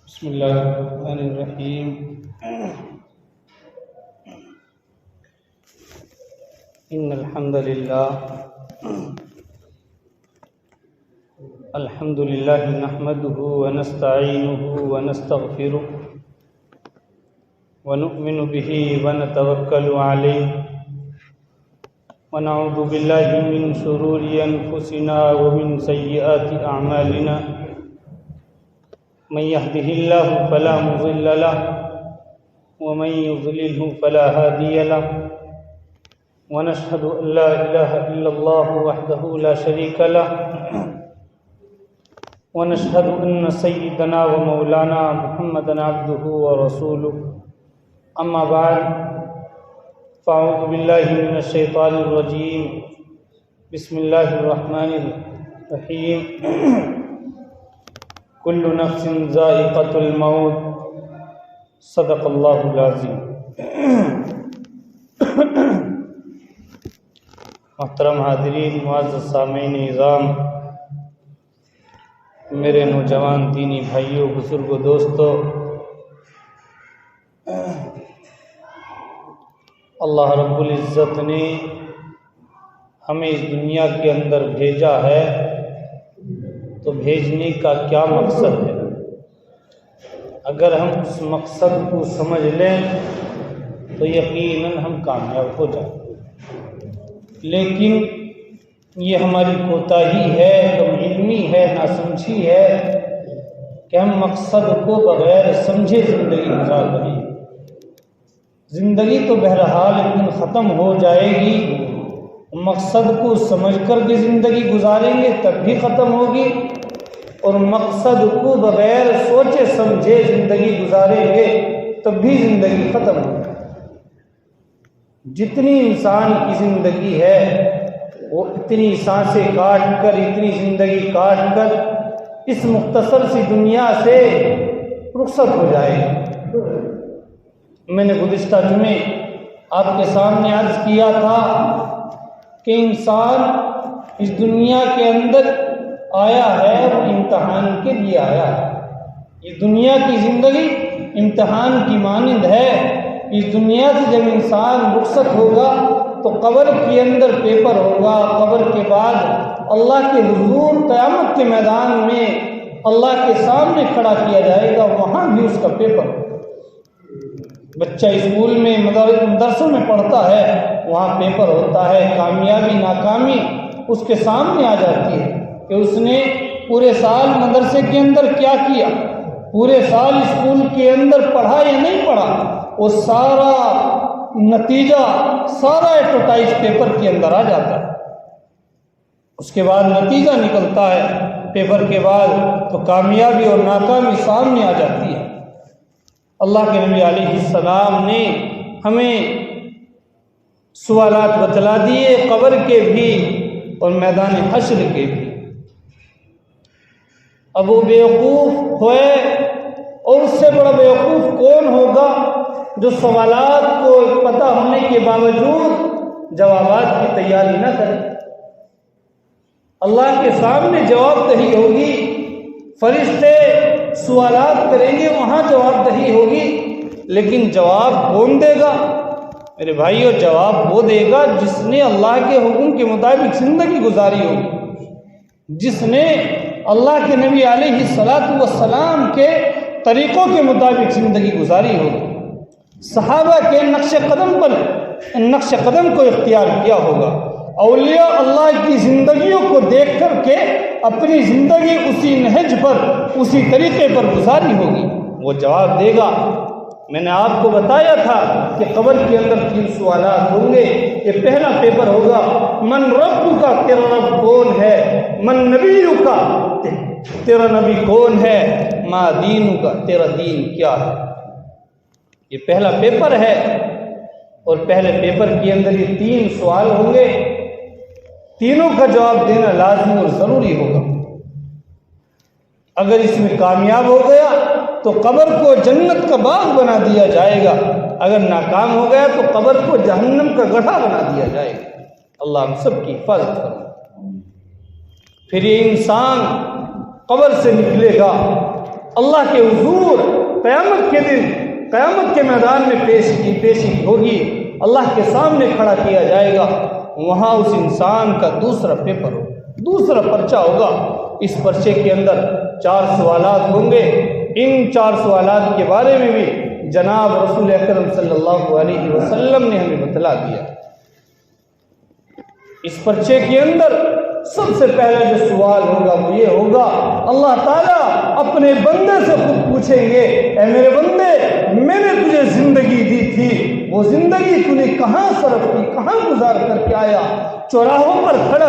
بسم اللہ الرحمن الرحیم ان الحمد للہ نحمده ونستعینه ونستغفره ونؤمن به ونتوکل علیہ ونعوذ باللہ من شرور انفسنا ومن سیئات اعمالنا من يهده الله فلا مضل له ومن يضلله فلا هادي له ونشهد أن لا إله إلا الله وحده لا شريك له ونشهد أن سيدنا ومولانا محمدا عبده ورسوله أما بعد فأعوذ بالله من الشيطان الرجيم بسم الله الرحمن الرحيم کل نفس ذائقۃ الموت صدق اللہ العظیم۔ محترم حاضرین، معزز سامعین نظام، میرے نوجوان دینی بھائیوں، بزرگوں، دوستوں، اللہ رب العزت نے ہمیں اس دنیا کے اندر بھیجا ہے تو بھیجنے کا کیا مقصد ہے؟ اگر ہم اس مقصد کو سمجھ لیں تو یقیناً ہم کامیاب ہو جائیں، لیکن یہ ہماری کوتاہی ہے، کم علمی ہے، ناسمجھی ہے کہ ہم مقصد کو بغیر سمجھے زندگی گزار رہے ہیں۔ زندگی تو بہرحال ایک دن ختم ہو جائے گی، مقصد کو سمجھ کر کے زندگی گزاریں گے تب بھی ختم ہوگی، اور مقصد کو بغیر سوچے سمجھے زندگی گزاریں گے تب بھی زندگی ختم ہوگی۔ جتنی انسان کی زندگی ہے وہ اتنی سانسیں کاٹ کر، اتنی زندگی کاٹ کر اس مختصر سی دنیا سے رخصت ہو جائے گی۔ میں نے گزشتہ جمعے آپ کے سامنے عرض کیا تھا کہ انسان اس دنیا کے اندر آیا ہے اور امتحان کے لیے آیا ہے۔ یہ دنیا کی زندگی امتحان کی مانند ہے۔ اس دنیا سے جب انسان رخصت ہوگا تو قبر کے اندر پیپر ہوگا، قبر کے بعد اللہ کے حضور قیامت کے میدان میں اللہ کے سامنے کھڑا کیا جائے گا، وہاں بھی اس کا پیپر ہوگا۔ بچہ اسکول میں مدرسوں میں پڑھتا ہے، وہاں پیپر ہوتا ہے، کامیابی ناکامی اس کے سامنے آ جاتی ہے کہ اس نے پورے سال مدرسے کے اندر کیا کیا، پورے سال اسکول کے اندر پڑھا یا نہیں پڑھا، وہ سارا نتیجہ، سارا ایڈورٹائز پیپر کے اندر آ جاتا ہے۔ اس کے بعد نتیجہ نکلتا ہے پیپر کے بعد تو کامیابی اور ناکامی سامنے آ جاتی ہے۔ اللہ کے نبی علیہ السلام نے ہمیں سوالات بتلا دیے، قبر کے بھی اور میدان حشر کے بھی۔ اب وہ بیوقوف ہوئے، اور اس سے بڑا بیوقوف کون ہوگا جو سوالات کو پتہ ہونے کے باوجود جوابات کی تیاری نہ کرے۔ اللہ کے سامنے جواب دہی ہوگی، فرشتے سوالات کریں گے، وہاں جواب دہی ہوگی، لیکن جواب کون دے گا؟ میرے بھائیو، جواب وہ دے گا جس نے اللہ کے حکم کے مطابق زندگی گزاری ہوگی، جس نے اللہ کے نبی علیہ السلام کے طریقوں کے مطابق زندگی گزاری ہوگی، صحابہ کے نقش قدم کو اختیار کیا ہوگا، اولیاء اللہ کی زندگیوں کو دیکھ کر کے اپنی زندگی اسی نہج پر، اسی طریقے پر گزاری ہوگی، وہ جواب دے گا۔ میں نے آپ کو بتایا تھا کہ قبر کے اندر 3 سوالات ہوں گے۔ یہ پہلا پیپر ہوگا، من رب کا، تیرا رب کون ہے؟ من نبی کا، تیرا نبی کون ہے؟ ما دین کا، تیرا دین کیا ہے؟ یہ پہلا پیپر ہے، اور پہلے پیپر کے اندر یہ 3 سوال ہوں گے، تینوں کا جواب دینا لازمی اور ضروری ہوگا۔ اگر اس میں کامیاب ہو گیا تو قبر کو جنت کا باغ بنا دیا جائے گا، اگر ناکام ہو گیا تو قبر کو جہنم کا گڑھا بنا دیا جائے گا۔ اللہ ہم سب کی حفاظت کرے۔ پھر یہ انسان قبر سے نکلے گا، اللہ کے حضور قیامت کے دن قیامت کے میدان میں پیشی ہوگی، اللہ کے سامنے کھڑا کیا جائے گا۔ وہاں اس انسان کا دوسرا پیپر ہوگا، دوسرا پرچہ ہوگا۔ اس پرچے کے اندر 4 سوالات ہوں گے۔ ان 4 سوالات کے بارے میں بھی جناب رسول اکرم صلی اللہ علیہ وسلم نے ہمیں بتلا دیا۔ اس پرچے کے اندر سب سے پہلا جو سوال ہوگا وہ یہ ہوگا، اللہ تعالیٰ اپنے بندے سے خود پوچھیں گے، اے میرے بندے، میں نے تجھے زندگی دی تھی، وہ زندگی تو نے کہاں صرف کی، کہاں گزار کر کے آیا؟ چوراہوں پر کھڑا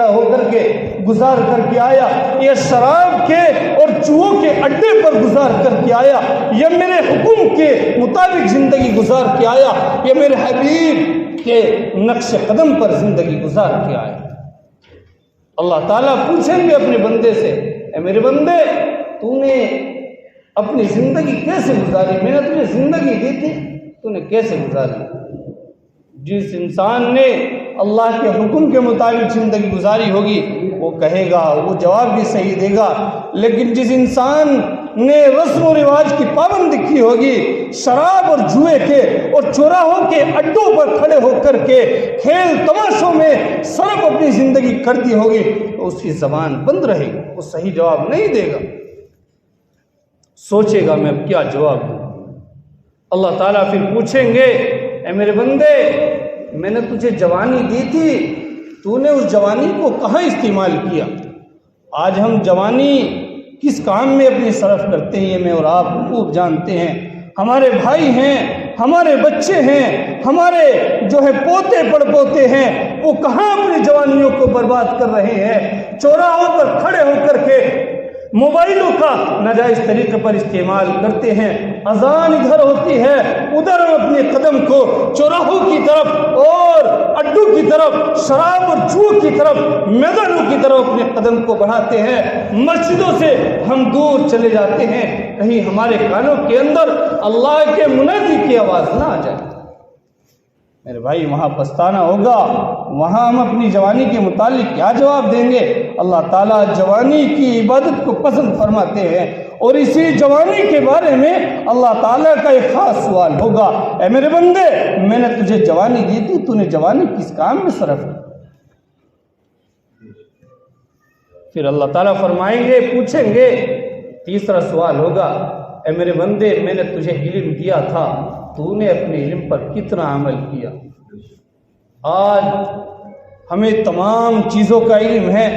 ہو کر کے گزار کر کے آیا، یا شراب کے اور چوہوں کے اڈے پر گزار کر کے آیا، یا میرے حکم کے مطابق زندگی گزار کے آیا، یا میرے حبیب کے نقش قدم پر زندگی گزار کے آیا؟ اللہ تعالیٰ پوچھیں گے اپنے بندے سے، اے میرے بندے، تو نے اپنی زندگی کیسے گزاری؟ میں نے تجھے زندگی دی تھی، تو نے کیسے گزاری؟ جس انسان نے اللہ کے حکم کے مطابق زندگی گزاری ہوگی وہ کہے گا، وہ جواب بھی صحیح دے گا۔ لیکن جس انسان نے رسم و رواج کی پابندی کی ہوگی، شراب اور جوئے کے اور چوراہوں کے اڈوں پر کھڑے ہو کر کے کھیل تماشوں میں صرف اپنی زندگی کر دی ہوگی، تو اس کی زبان بند رہے گی، وہ صحیح جواب نہیں دے گا، سوچے گا میں اب کیا جواب دوں۔ اللہ تعالیٰ پھر پوچھیں گے، اے میرے بندے، میں نے تجھے جوانی دی تھی، تو نے اس جوانی کو کہاں استعمال کیا؟ آج ہم جوانی کس کام میں اپنی صرف کرتے ہیں یہ میں اور آپ خوب جانتے ہیں۔ ہمارے بھائی ہیں، ہمارے بچے ہیں، ہمارے جو ہے پوتے پڑ پوتے ہیں، وہ کہاں اپنی جوانیوں کو برباد کر رہے ہیں؟ چوراہوں پر کھڑے ہو کر کے موبائلوں کا ناجائز طریقے پر استعمال کرتے ہیں۔ اذان ادھر ہوتی ہے، ادھر ہم اپنے قدم کو چوراہوں کی طرف اور اڈوں کی طرف، شراب اور جوع کی طرف، میدانوں کی طرف اپنے قدم کو بڑھاتے ہیں۔ مسجدوں سے ہم دور چلے جاتے ہیں، کہیں ہمارے کانوں کے اندر اللہ کے منادی کی آواز نہ آ جائے۔ میرے بھائی، وہاں پچھتانا ہوگا، وہاں ہم اپنی جوانی کے متعلق کیا جواب دیں گے؟ اللہ تعالیٰ جوانی کی عبادت کو پسند فرماتے ہیں، اور اسی جوانی کے بارے میں اللہ تعالیٰ کا ایک خاص سوال ہوگا، اے میرے بندے، میں نے تجھے جوانی دی تھی، تو نے جوانی کس کام میں صرف کی؟ پھر اللہ تعالیٰ فرمائیں گے، پوچھیں گے، تیسرا سوال ہوگا، اے میرے بندے، میں نے تجھے علم دیا تھا، تو نے اپنے علم پر کتنا عمل کیا؟ آج ہمیں تمام چیزوں کا علم ہے،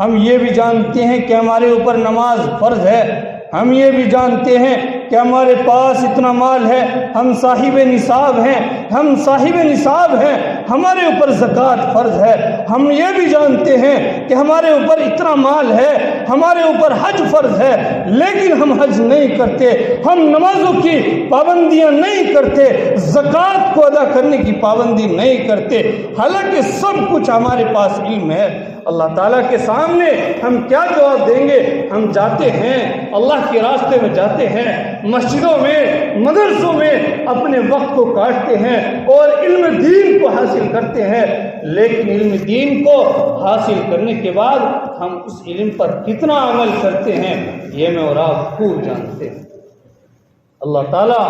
ہم یہ بھی جانتے ہیں کہ ہمارے اوپر نماز فرض ہے، ہم یہ بھی جانتے ہیں کہ ہمارے پاس اتنا مال ہے، ہم صاحب نصاب ہیں، ہمارے اوپر زکوٰۃ فرض ہے، ہم یہ بھی جانتے ہیں کہ ہمارے اوپر اتنا مال ہے، ہمارے اوپر حج فرض ہے، لیکن ہم حج نہیں کرتے، ہم نمازوں کی پابندیاں نہیں کرتے، زکوٰۃ کو ادا کرنے کی پابندی نہیں کرتے، حالانکہ سب کچھ ہمارے پاس علم ہے۔ اللہ تعالیٰ کے سامنے ہم کیا جواب دیں گے؟ ہم جاتے ہیں، اللہ کے راستے میں جاتے ہیں، مسجدوں میں، مدرسوں میں اپنے وقت کو کاٹتے ہیں اور علم دین کو حاصل کرتے ہیں، لیکن علم دین کو حاصل کرنے کے بعد ہم اس علم پر کتنا عمل کرتے ہیں یہ میں اور آپ خوب جانتے ہیں۔ اللہ تعالیٰ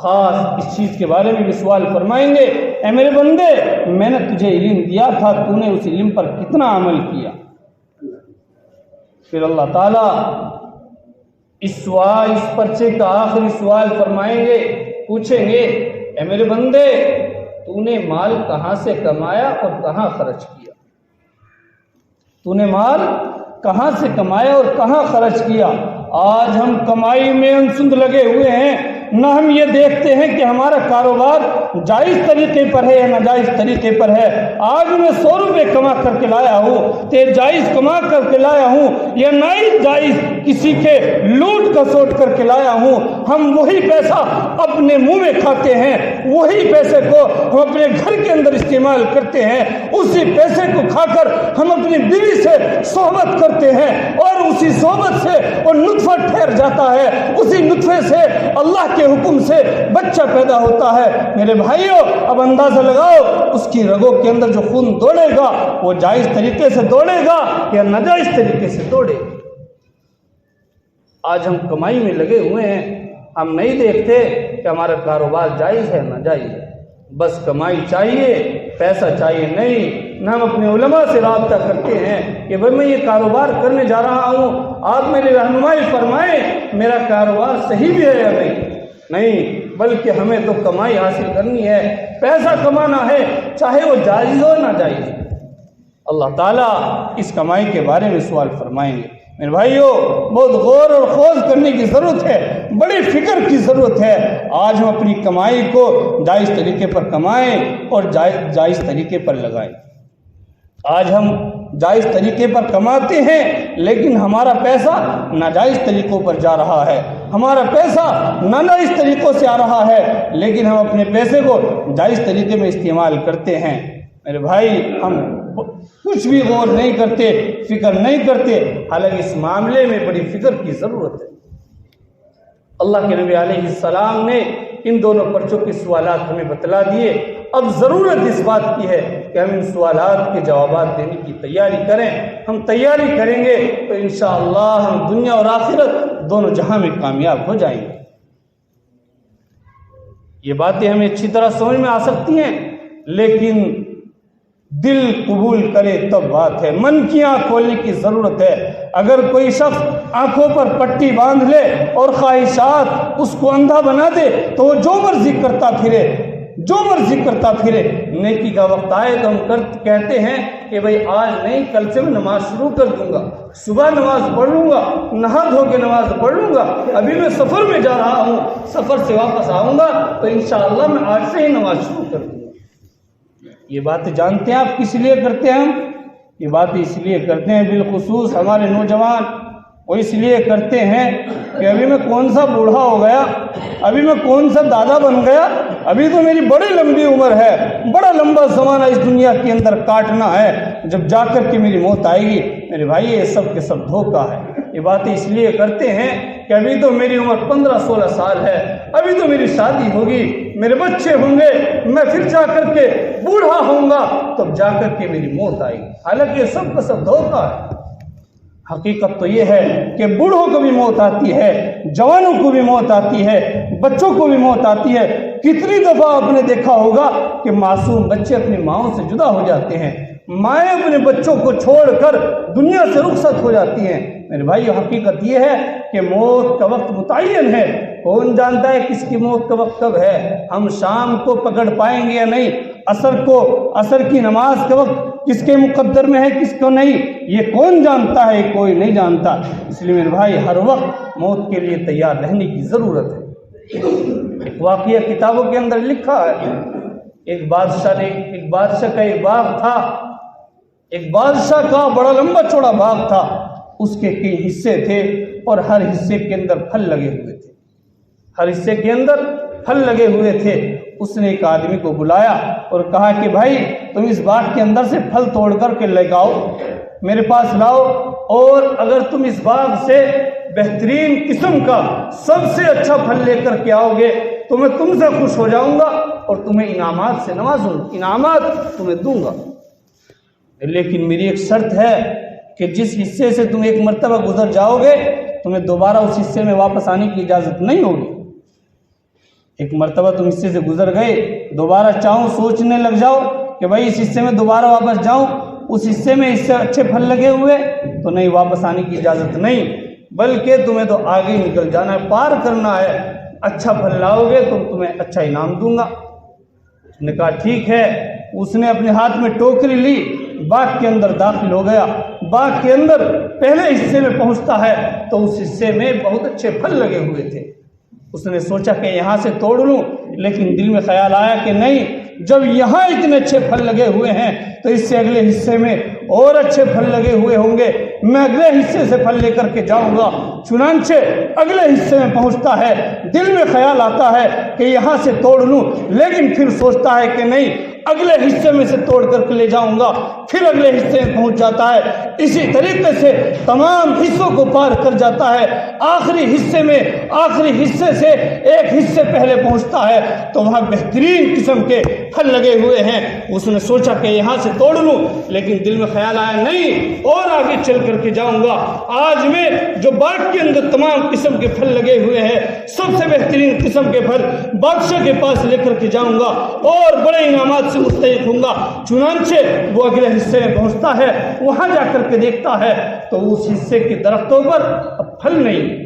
خاص اس چیز کے بارے میں بھی سوال فرمائیں گے، اے میرے بندے، میں نے تجھے علم دیا تھا، تو نے اس علم پر کتنا عمل کیا؟ پھر اللہ تعالیٰ اس پرچے کا آخری سوال فرمائیں گے، پوچھیں گے، اے میرے بندے، تو نے مال کہاں سے کمایا اور کہاں خرچ کیا؟ تو نے مال کہاں سے کمایا اور کہاں خرچ کیا؟ آج ہم کمائی میں انسند لگے ہوئے ہیں، نہ ہم یہ دیکھتے ہیں کہ ہمارا کاروبار جائز طریقے پر ہے یا ناجائز طریقے پر ہے۔ آج میں 100 روپے کما کر کے لایا ہوں، جائز کما کر کے لایا ہوں یا ناجائز کسی کے لوٹ کسوٹ کر کے لایا ہوں، ہم وہی پیسہ اپنے منہ میں کھاتے ہیں، وہی پیسے کو ہم اپنے گھر کے اندر استعمال کرتے ہیں، اسی پیسے کو کھا کر ہم اپنی بیوی سے صحبت کرتے ہیں، اور اسی صحبت سے وہ نطفہ ٹھہر جاتا ہے، اسی نطفے سے اللہ کے حکم سے بچہ پیدا ہوتا ہے۔ میرے بھائیوں، اب اندازہ لگاؤ اس کی رگوں کے اندر جو خون دوڑے گا وہ جائز طریقے سے دوڑے گا یا ناجائز طریقے سے دوڑے گا؟ آج ہم کمائی میں لگے ہوئے ہیں، ہم نہیں دیکھتے کہ ہمارا کاروبار جائز ہے ناجائز ہے، بس کمائی چاہیے، پیسہ چاہیے نہیں۔ نہ ہم اپنے علماء سے رابطہ کرتے ہیں کہ بھائی میں یہ کاروبار کرنے جا رہا ہوں، آپ میری رہنمائی فرمائیں میرا کاروبار صحیح بھی ہے یا نہیں، بلکہ ہمیں تو کمائی حاصل کرنی ہے، پیسہ کمانا ہے، چاہے وہ جائز ہو نہ جائز۔ اللہ تعالیٰ اس کمائی کے بارے میں سوال فرمائیں گے۔ میرے بھائیوں، بہت غور اور خوض کرنے کی ضرورت ہے، بڑی فکر کی ضرورت ہے۔ آج ہم اپنی کمائی کو جائز طریقے پر کمائیں اور جائز طریقے پر لگائیں۔ آج ہم جائز طریقے پر کماتے ہیں لیکن ہمارا پیسہ ناجائز طریقوں پر جا رہا ہے، ہمارا پیسہ ناجائز طریقوں سے آ رہا ہے، لیکن ہم اپنے پیسے کو جائز طریقے میں استعمال کرتے ہیں۔ میرے بھائی، ہم کچھ بھی غور نہیں کرتے، فکر نہیں کرتے، حالانکہ اس معاملے میں بڑی فکر کی ضرورت ہے۔ اللہ کے نبی علیہ السلام نے ان دونوں پرچوں کے سوالات ہمیں بتلا دیے، اب ضرورت اس بات کی ہے کہ ہم ان سوالات کے جوابات دینے کی تیاری کریں۔ ہم تیاری کریں گے تو انشاءاللہ ہم دنیا اور آخرت دونوں جہاں میں کامیاب ہو جائیں گے۔ یہ باتیں ہمیں اچھی طرح سمجھ میں آ سکتی ہیں، لیکن دل قبول کرے تب بات ہے، من کی آنکھ کھولنے کی ضرورت ہے۔ اگر کوئی شخص آنکھوں پر پٹی باندھ لے اور خواہشات اس کو اندھا بنا دے تو وہ جو مرضی کرتا پھرے، نیکی کا وقت آئے تو ہم کہتے ہیں کہ بھئی آج نہیں، کل سے میں نماز شروع کر دوں گا، صبح نماز پڑھ لوں گا، نہا دھو کے نماز پڑھ لوں گا، ابھی میں سفر میں جا رہا ہوں، سفر سے واپس آؤں گا تو انشاءاللہ میں آج سے ہی نماز شروع کر دوں گا۔ یہ باتیں جانتے ہیں آپ کس لیے کرتے ہیں؟ ہم یہ باتیں اس لیے کرتے ہیں، بالخصوص ہمارے نوجوان، وہ اس لیے کرتے ہیں کہ ابھی میں کون سا بوڑھا ہو گیا، ابھی میں کون سا دادا بن گیا، ابھی تو میری بڑی لمبی عمر ہے، بڑا لمبا زمانہ اس دنیا کے اندر کاٹنا ہے، جب جا کر کے میری موت آئے گی۔ میرے بھائی، یہ سب کے سب دھوکہ ہے۔ یہ باتیں اس لیے کرتے ہیں کہ ابھی تو میری عمر 15-16 سال ہے، ابھی تو میری شادی ہوگی، میرے بچے ہوں گے، میں پھر جا کر کے بوڑھا ہوں گا، تب جا کر کے میری موت آئے گی۔ حالانکہ یہ سب کا سب دھوکہ ہے۔ حقیقت تو یہ ہے کہ بوڑھوں کو بھی موت آتی ہے، جوانوں کو بھی موت آتی ہے، بچوں کو بھی موت آتی ہے۔ کتنی دفعہ آپ نے دیکھا ہوگا کہ معصوم بچے اپنی ماؤں سے جدا ہو جاتے ہیں، مائیں اپنے بچوں کو چھوڑ کر دنیا سے رخصت ہو جاتی ہیں۔ میرے بھائی، حقیقت یہ ہے کہ موت کا وقت متعین ہے، کون جانتا ہے کس کی موت کا وقت کب ہے؟ ہم شام کو پکڑ پائیں گے یا نہیں، عصر کی نماز کا وقت کس کے مقدر میں ہے، کس کو نہیں، یہ کون جانتا ہے؟ کوئی نہیں جانتا۔ اس لیے میرے بھائی، ہر وقت موت کے لیے تیار رہنے کی ضرورت ہے۔ ایک واقعہ کتابوں کے اندر لکھا ہے، ایک بادشاہ کا ایک باغ تھا، ایک بادشاہ کا بڑا لمبا چوڑا باغ تھا، اس کے کئی حصے تھے اور ہر حصے کے اندر پھل لگے ہوئے تھے۔ اس نے ایک آدمی کو بلایا اور کہا کہ بھائی، تم اس باغ کے اندر سے پھل توڑ کر کے لے آؤ، میرے پاس لاؤ، اور اگر تم اس باغ سے بہترین قسم کا سب سے اچھا پھل لے کر کے آؤ گے تو میں تم سے خوش ہو جاؤں گا اور تمہیں انعامات سے نوازوں گا، انعامات تمہیں دوں گا، لیکن میری ایک شرط ہے کہ جس حصے سے تم ایک مرتبہ گزر جاؤ گے تمہیں دوبارہ اس حصے میں واپس آنے کی اجازت نہیں ہوگی۔ ایک مرتبہ تم حصے سے گزر گئے، دوبارہ چاہوں سوچنے لگ جاؤ کہ بھائی اس حصے میں دوبارہ واپس جاؤں، اس حصے میں اس سے اچھے پھل لگے ہوئے تو نہیں، واپس آنے کی اجازت نہیں، بلکہ تمہیں تو آگے نکل جانا ہے، پار کرنا ہے، اچھا پھل لاؤ گے تو تمہیں اچھا انعام دوں گا۔ اس نے کہا ٹھیک ہے۔ اس نے اپنے ہاتھ میں ٹوکری لی، باغ کے اندر داخل ہو گیا۔ باغ کے اندر پہلے حصے میں پہنچتا ہے تو اس حصے میں بہت اچھے پھل لگے ہوئے تھے۔ اس نے سوچا کہ یہاں سے توڑ لوں، لیکن دل میں خیال آیا کہ نہیں، جب یہاں اتنے اچھے پھل لگے ہوئے ہیں تو اس سے اگلے حصے میں اور اچھے پھل لگے ہوئے ہوں گے، میں اگلے حصے سے پھل لے کر کے جاؤں گا۔ چنانچہ اگلے حصے میں پہنچتا ہے، دل میں خیال آتا ہے کہ یہاں سے توڑ لوں، لیکن پھر سوچتا ہے کہ نہیں، اگلے حصے میں سے توڑ کر کے لے جاؤں گا، پھر اگلے حصے میں پہنچ جاتا ہے۔ اسی طریقے سے تمام حصوں کو پار کر جاتا ہے، آخری حصے سے ایک حصے پہلے پہنچتا ہے تو وہاں بہترین قسم کے پھل لگے ہوئے ہیں، اس نے سوچا کہ یہاں سے توڑ لوں، لیکن دل میں خیال آیا نہیں اور آگے چل کر کے جاؤں گا۔ آج میں جو باغ کے اندر تمام قسم کے پھل لگے ہوئے ہیں، سب سے بہترین قسم کے پھل بادشاہ کے پاس لے کر کے جاؤں گا اور بڑے انعامات سے مستحق ہوں گا۔ چنانچہ وہ اگلے حصے میں پہنچتا ہے، وہاں جا کر کے دیکھتا ہے تو اس حصے کے درختوں پر اب پھل نہیں،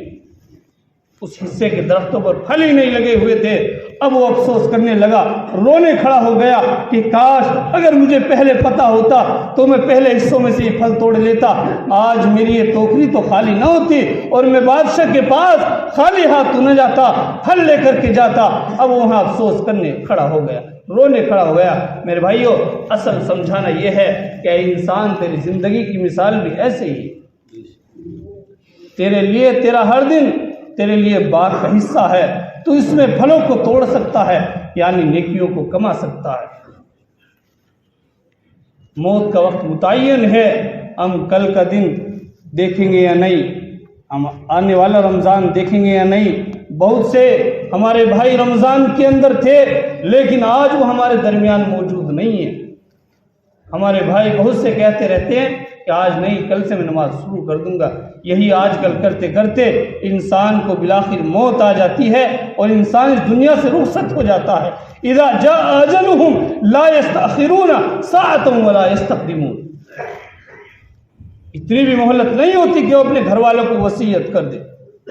اس حصے کے درختوں پر پھل ہی نہیں لگے ہوئے تھے۔ اب وہ افسوس کرنے لگا، رونے کھڑا ہو گیا کہ کاش اگر مجھے پہلے پتا ہوتا تو میں پہلے حصوں میں سے یہ پھل توڑ لیتا، آج میری یہ ٹوکری تو خالی نہ ہوتی اور میں بادشاہ کے پاس خالی ہاتھ نہ جاتا، پھل لے کر کے جاتا۔ اب وہاں افسوس کرنے کھڑا ہو گیا، رونے کھڑا ہو گیا۔ میرے بھائیوں، اصل سمجھانا یہ ہے کہ انسان تیری زندگی کی مثال بھی ایسے ہی، تیرے لیے تیرا ہر دن تیرے لیے باغ کا حصہ ہے، تو اس میں پھلوں کو توڑ سکتا ہے، یعنی نیکیوں کو کما سکتا ہے۔ موت کا وقت متعین ہے، ہم کل کا دن دیکھیں گے یا نہیں، ہم آنے والا رمضان دیکھیں گے یا نہیں۔ بہت سے ہمارے بھائی رمضان کے اندر تھے لیکن آج وہ ہمارے درمیان موجود نہیں ہیں۔ ہمارے بھائی بہت سے کہتے رہتے ہیں کہ آج نہیں، کل سے میں نماز شروع کر دوں گا۔ یہی آج کل کرتے کرتے انسان کو بالآخر موت آ جاتی ہے اور انسان اس دنیا سے رخصت ہو جاتا ہے۔ اذا جاء اجلهم لا يستأخرون ساعة ولا يستقدمون۔ اتنی بھی مہلت نہیں ہوتی کہ وہ اپنے گھر والوں کو وصیت کر دے،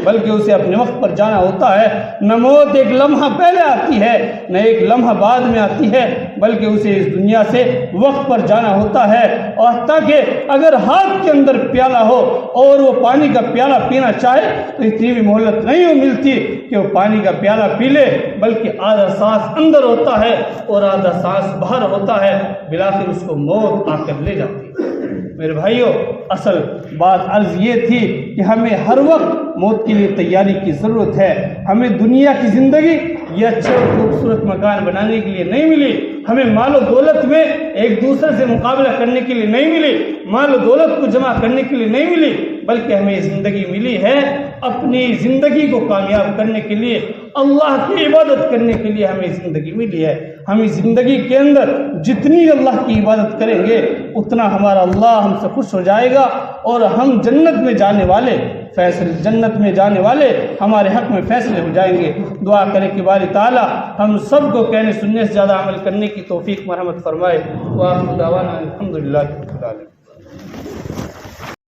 بلکہ اسے اپنے وقت پر جانا ہوتا ہے۔ نہ موت ایک لمحہ پہلے آتی ہے نہ ایک لمحہ بعد میں آتی ہے، بلکہ اسے اس دنیا سے وقت پر جانا ہوتا ہے۔ اور تاکہ اگر ہاتھ کے اندر پیالہ ہو اور وہ پانی کا پیالہ پینا چاہے تو اتنی بھی مہلت نہیں ملتی کہ وہ پانی کا پیالہ پی لے، بلکہ آدھا سانس اندر ہوتا ہے اور آدھا سانس باہر ہوتا ہے، بالآخر اس کو موت آ کر لے جاتی ہے۔ میرے بھائیوں، اصل بات عرض یہ تھی کہ ہمیں ہر وقت موت کے لیے تیاری کی ضرورت ہے۔ ہمیں دنیا کی زندگی یہ اچھے اور خوبصورت مکان بنانے کے لیے نہیں ملی، ہمیں مال و دولت میں ایک دوسرے سے مقابلہ کرنے کے لیے نہیں ملی، مال و دولت کو جمع کرنے کے لیے نہیں ملی، بلکہ ہمیں یہ زندگی ملی ہے اپنی زندگی کو کامیاب کرنے کے لیے، اللہ کی عبادت کرنے کے لیے ہمیں زندگی ملی ہے۔ ہم اس زندگی کے اندر جتنی اللہ کی عبادت کریں گے اتنا ہمارا اللہ ہم سے خوش ہو جائے گا اور ہم جنت میں جانے والے ہمارے حق میں فیصلے ہو جائیں گے۔ دعا کریں کہ باری تعالیٰ ہم سب کو کہنے سننے سے زیادہ عمل کرنے کی توفیق مرحمت فرمائے۔ وآخر دعوانا الحمدللہ رب العالمین۔